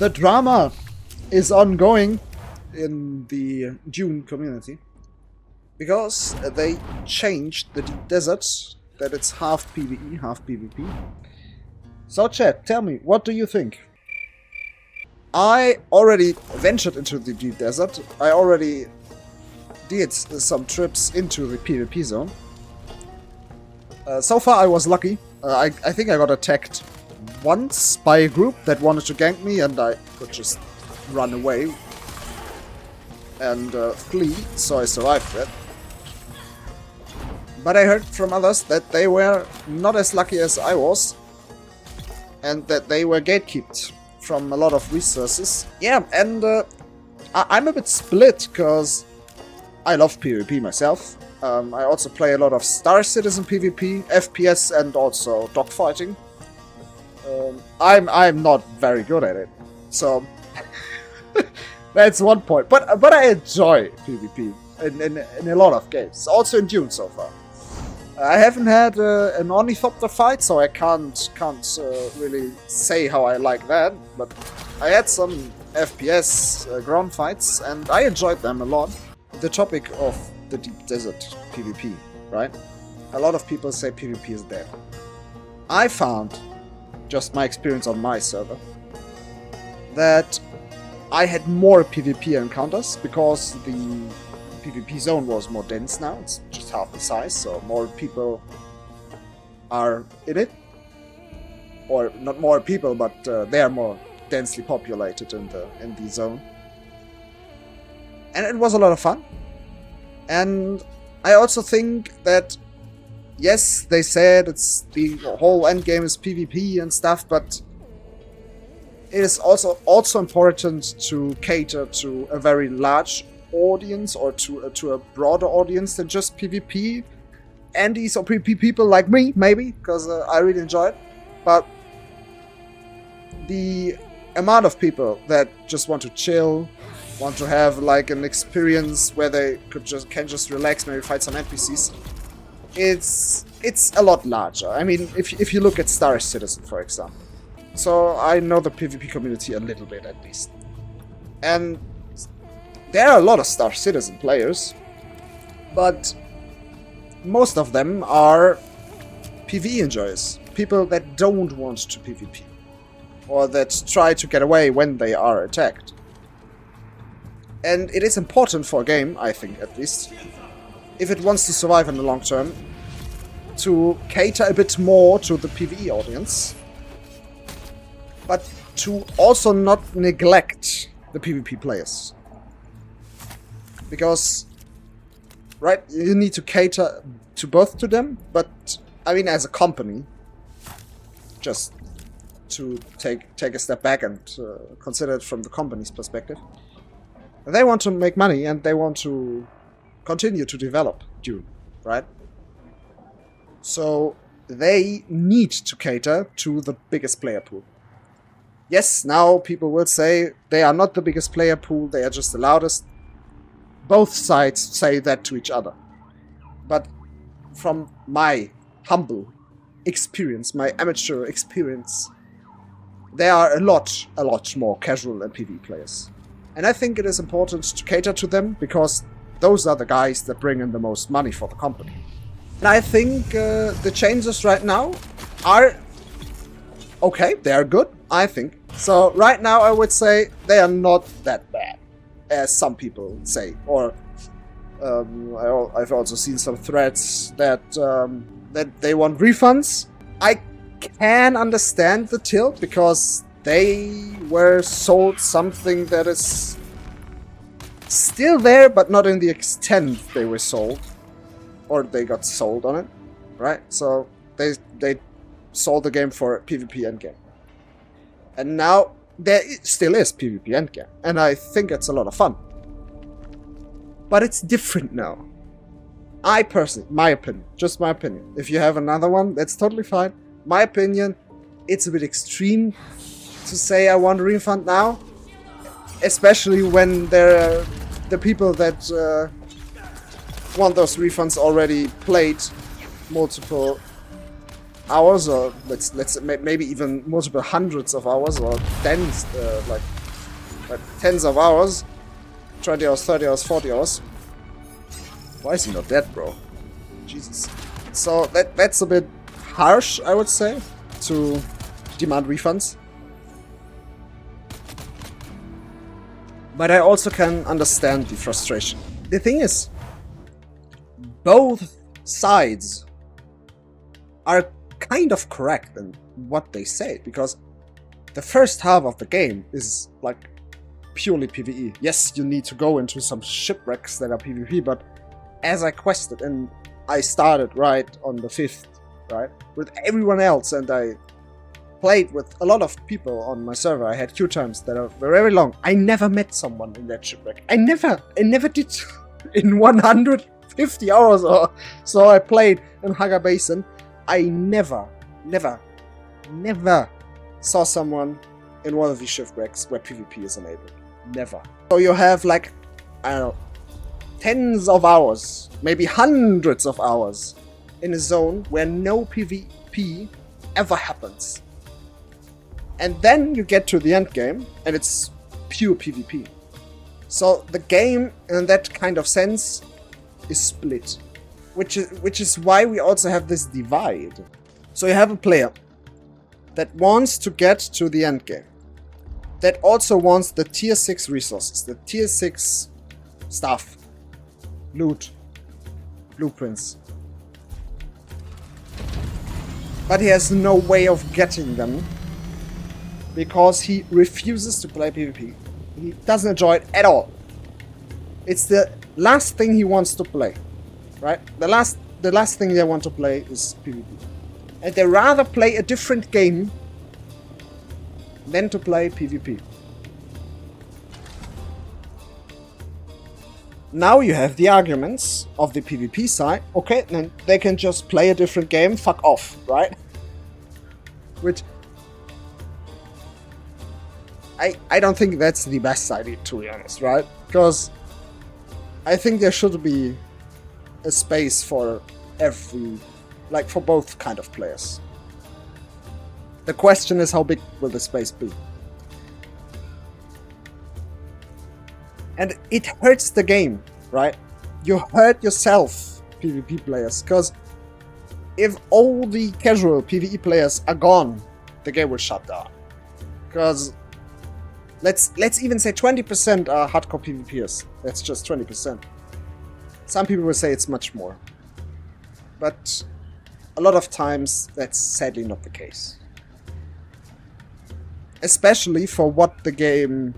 The drama is ongoing in the Dune community because they changed the deep desert, that it's half PvE, half PvP. So chat, tell me, what do you think? I already ventured into the deep desert. I already did some trips into the PvP zone. So far I was lucky. I think I got attacked once by a group that wanted to gank me, and I could just run away and flee, so I survived that. But I heard from others that they were not as lucky as I was, and that they were gatekept from a lot of resources. Yeah, and I'm a bit split, because I love PvP myself. I also play a lot of Star Citizen PvP, FPS, and also dogfighting. I'm not very good at it, so that's one point. But I enjoy PvP in a lot of games, also in Dune so far. I haven't had an ornithopter fight, so I can't really say how I like that. But I had some FPS ground fights, and I enjoyed them a lot. The topic of the deep desert PvP, right? A lot of people say PvP is dead. I found, just my experience on my server, that I had more PvP encounters because the PvP zone was more dense now. It's just half the size, so more people are in it. Or not more people, but they are more densely populated in the zone. And it was a lot of fun. And I also think that, yes, they said it's the whole endgame is PvP and stuff, but it is also important to cater to a very large audience, or to a broader audience than just PvP Andes or PvP people like me, maybe, because I really enjoy it. But the amount of people that just want to chill, want to have like an experience where they can just relax, maybe fight some NPCs, it's a lot larger. I mean, if you look at Star Citizen, for example. So I know the PvP community a little bit, at least. And there are a lot of Star Citizen players, but most of them are PvE enjoyers. People that don't want to PvP, or that try to get away when they are attacked. And it is important for a game, I think at least, if it wants to survive in the long term, to cater a bit more to the PvE audience, but to also not neglect the PvP players. Because, right, you need to cater to both to them, but, I mean, as a company, just to take a step back and consider it from the company's perspective, they want to make money and they want to continue to develop Dune, right? So they need to cater to the biggest player pool. Yes, now people will say they are not the biggest player pool, they are just the loudest. Both sides say that to each other. But from my humble experience, my amateur experience, there are a lot more casual and PvE players. And I think it is important to cater to them, because those are the guys that bring in the most money for the company. And I think the changes right now are okay, they are good, I think. So right now I would say they are not that bad, as some people say. Or I've also seen some threads that they want refunds. I can understand the tilt, because they were sold something that is still there, but not in the extent they were sold. Or they got sold on it, right? So they sold the game for PvP Endgame. And now there still is PvP Endgame, and I think it's a lot of fun. But it's different now. I personally, my opinion, just my opinion. If you have another one, that's totally fine. My opinion, it's a bit extreme to say I want a refund now. Especially when the people that want those refunds already played multiple hours, or maybe even multiple hundreds of hours, or tens, like tens of hours, 20 hours, 30 hours, 40 hours. Why is he not dead, bro? Jesus. So that's a bit harsh, I would say, to demand refunds. But I also can understand the frustration. The thing is, both sides are kind of correct in what they say, because the first half of the game is like purely PvE. Yes, you need to go into some shipwrecks that are PvP, but as I quested, and I started right on the 5th, right, with everyone else, and I played with a lot of people on my server. I had queue times that are very long. I never met someone in that shipwreck. I never did. In 150 hours or so I played in Haga Basin, I never saw someone in one of these shipwrecks where PvP is enabled. Never. So you have like, I don't know, tens of hours, maybe hundreds of hours in a zone where no PvP ever happens. And then you get to the end game and it's pure PvP. So the game, in that kind of sense, is split. Which is why we also have this divide. So you have a player that wants to get to the end game, that also wants the tier 6 resources, the tier 6 stuff, loot, blueprints. But he has no way of getting them because he refuses to play PvP. He doesn't enjoy it at all. It's the last thing he wants to play, right? The last thing they want to play is PvP. And they rather play a different game than to play PvP. Now you have the arguments of the PvP side. Okay, then they can just play a different game, fuck off, right? Which I don't think that's the best idea, to be honest, right? Because I think there should be a space for every, like for both kind of players. The question is, how big will the space be? And it hurts the game, right? You hurt yourself, PvP players, because if all the casual PvE players are gone, the game will shut down. Because let's even say 20% are hardcore PvPers. That's just 20%. Some people will say it's much more. But a lot of times that's sadly not the case. Especially for what the game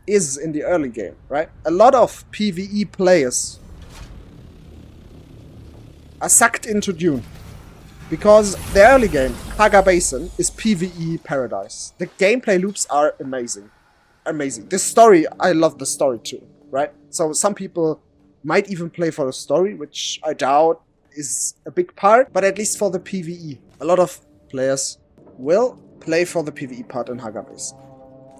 is in the early game, right? A lot of PvE players are sucked into Dune. Because the early game, Haga Basin, is PvE paradise. The gameplay loops are amazing. Amazing. The story, I love the story too, right? So some people might even play for the story, which I doubt is a big part, but at least for the PvE. A lot of players will play for the PvE part in Haga Basin.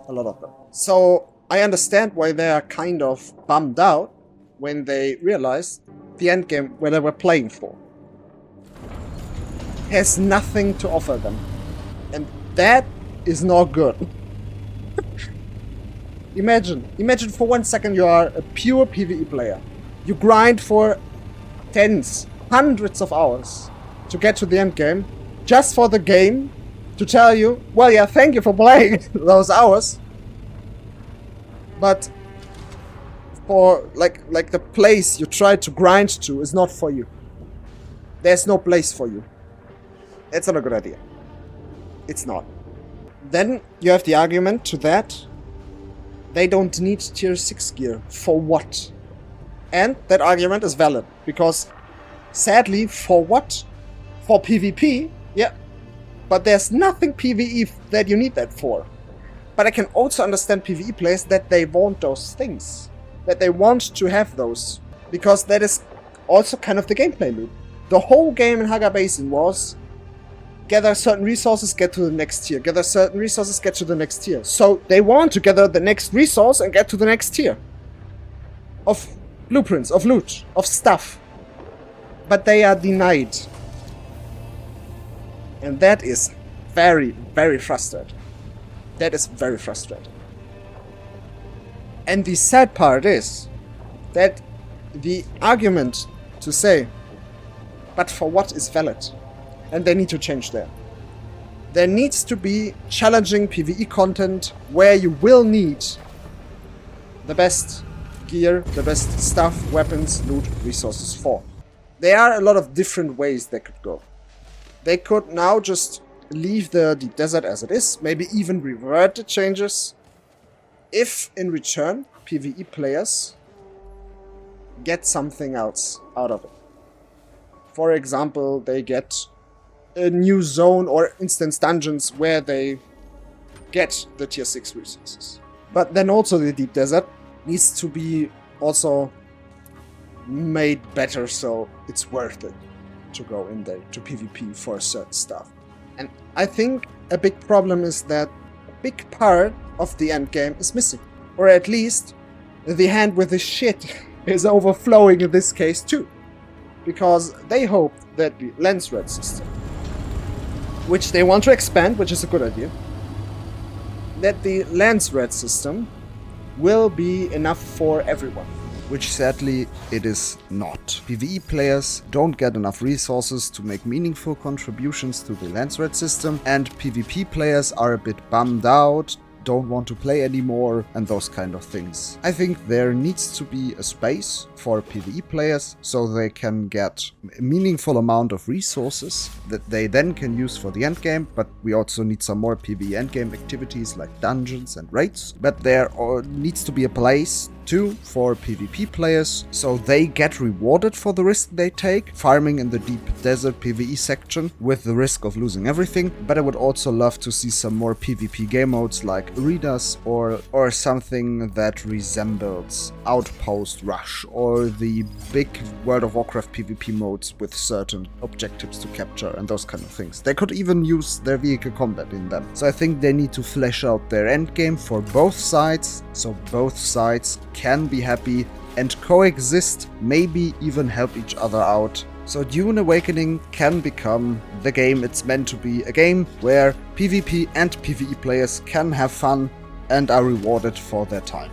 A lot of them. So I understand why they are kind of bummed out when they realize the endgame where they were playing for has nothing to offer them. And that is not good. Imagine for 1 second you are a pure PvE player. You grind for tens, hundreds of hours to get to the end game, just for the game to tell you, well, yeah, thank you for playing those hours. But for like the place you try to grind to is not for you. There's no place for you. It's not a good idea. It's not. Then you have the argument to that they don't need tier 6 gear. For what? And that argument is valid, because sadly, for what? For PvP? Yeah. But there's nothing PvE that you need that for. But I can also understand PvE players that they want those things. That they want to have those. Because that is also kind of the gameplay loop. The whole game in Haga Basin was gather certain resources, get to the next tier. Gather certain resources, get to the next tier. So they want to gather the next resource and get to the next tier. Of blueprints, of loot, of stuff. But they are denied. And that is very, very frustrating. That is very frustrating. And the sad part is that the argument to say, but for what is valid? And they need to change that. There needs to be challenging PvE content where you will need the best gear, the best stuff, weapons, loot, resources for. There are a lot of different ways they could go. They could now just leave the deep desert as it is, maybe even revert the changes, if in return PvE players get something else out of it. For example, they get a new zone or instance dungeons where they get the tier 6 resources. But then also the deep desert needs to be also made better so it's worth it to go in there to PvP for certain stuff. And I think a big problem is that a big part of the endgame is missing. Or at least the hand with the shit is overflowing in this case too. Because they hope that the lens red system, which they want to expand, which is a good idea, that the lens red system will be enough for everyone. Which sadly it is not. PvE players don't get enough resources to make meaningful contributions to the lens red system, and PvP players are a bit bummed out, don't want to play anymore, and those kind of things. I think there needs to be a space for PvE players so they can get a meaningful amount of resources that they then can use for the endgame, but we also need some more PvE endgame activities like dungeons and raids. But there needs to be a place too for PvP players, so they get rewarded for the risk they take, farming in the deep desert PvE section with the risk of losing everything. But I would also love to see some more PvP game modes like arenas or something that resembles Outpost Rush or the big World of Warcraft PvP modes with certain objectives to capture and those kind of things. They could even use their vehicle combat in them. So I think they need to flesh out their endgame for both sides, so both sides can be happy and coexist, maybe even help each other out. So Dune Awakening can become the game it's meant to be, a game where PvP and PvE players can have fun and are rewarded for their time.